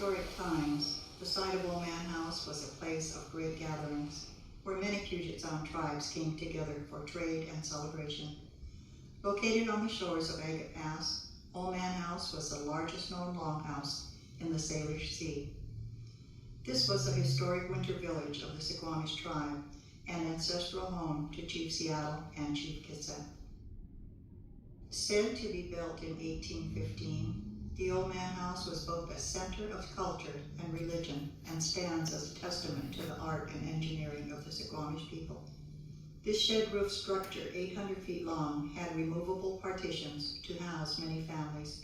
prehistoric times, the site of Old Man House was a place of great gatherings, where many Puget Sound tribes came together for trade and celebration. Located on the shores of Agate Pass, Old Man House was the largest known longhouse in the Salish Sea. This was a historic winter village of the Suquamish tribe and ancestral home to Chief Seattle and Chief Kitsap. Said to be built in 1815, the Old Man House was both a center of culture and religion and stands as a testament to the art and engineering of the Suquamish people. This shed roof structure, 800 feet long, had removable partitions to house many families.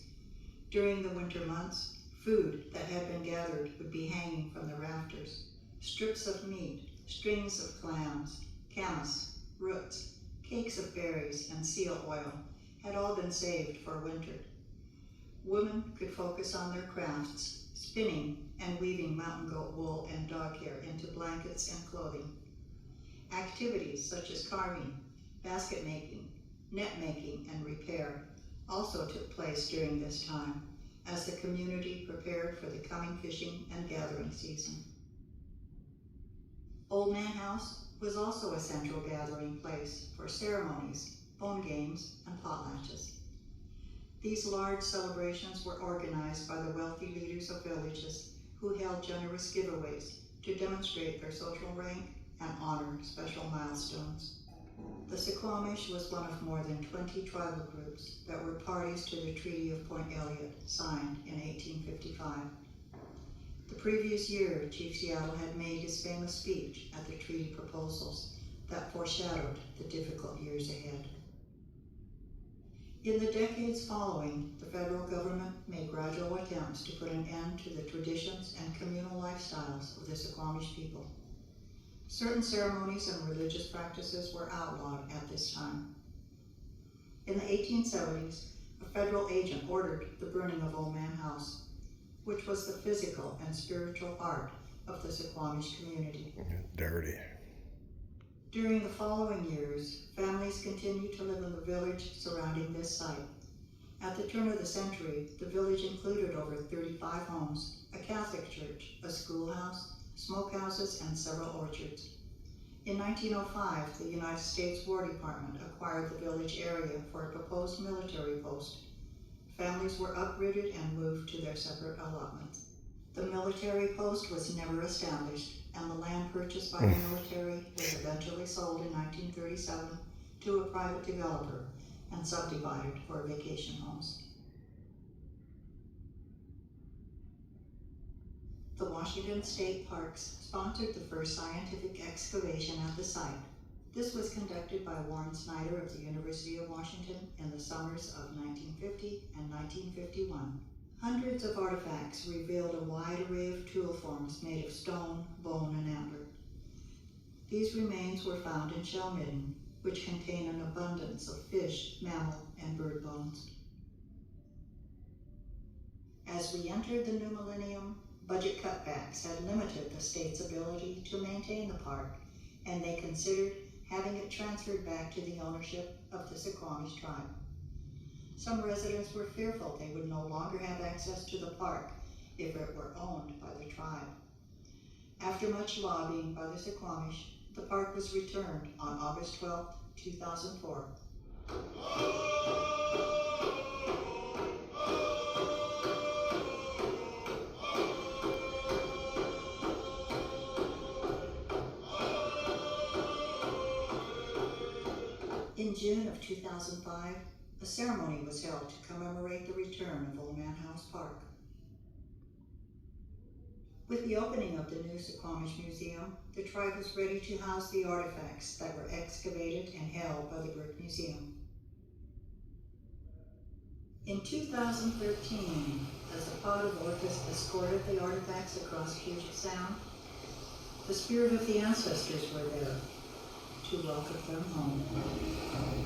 During the winter months, food that had been gathered would be hanging from the rafters. Strips of meat, strings of clams, camas, roots, cakes of berries, and seal oil had all been saved for winter. Women could focus on their crafts, spinning and weaving mountain goat wool and dog hair into blankets and clothing. Activities such as carving, basket making, net making, and repair also took place during this time as the community prepared for the coming fishing and gathering season. Old Man House was also a central gathering place for ceremonies, bone games, and potlatches. These large celebrations were organized by the wealthy leaders of villages who held generous giveaways to demonstrate their social rank and honor special milestones. The Suquamish was one of more than 20 tribal groups that were parties to the Treaty of Point Elliott, signed in 1855. The previous year, Chief Seattle had made his famous speech at the treaty proposals that foreshadowed the difficult years ahead. In the decades following, the federal government made gradual attempts to put an end to the traditions and communal lifestyles of the Suquamish people. Certain ceremonies and religious practices were outlawed at this time. In the 1870s, a federal agent ordered the burning of Old Man House, which was the physical and spiritual heart of the Suquamish community. Dirty. During the following years, families continued to live in the village surrounding this site. At the turn of the century, the village included over 35 homes, a Catholic church, a schoolhouse, smokehouses, and several orchards. In 1905, the United States War Department acquired the village area for a proposed military post. Families were uprooted and moved to their separate allotments. The military post was never established, and the land purchased by the military was eventually sold in 1937 to a private developer and subdivided for vacation homes. The Washington State Parks sponsored the first scientific excavation at the site. This was conducted by Warren Snyder of the University of Washington in the summers of 1950 and 1951. Hundreds of artifacts revealed a wide array of tool forms made of stone, bone, and antler. These remains were found in shell midden, which contain an abundance of fish, mammal, and bird bones. As we entered the new millennium, budget cutbacks had limited the state's ability to maintain the park, and they considered having it transferred back to the ownership of the Suquamish tribe. Some residents were fearful they would no longer have access to the park if it were owned by the tribe. After much lobbying by the Suquamish, the park was returned on August 12, 2004. In June of 2005, a ceremony was held to commemorate the return of Old Man House Park. With the opening of the new Suquamish Museum, the tribe was ready to house the artifacts that were excavated and held by the Brick Museum. In 2013, as a pod of orcas escorted the artifacts across Puget Sound, the spirit of the ancestors were there to welcome them home.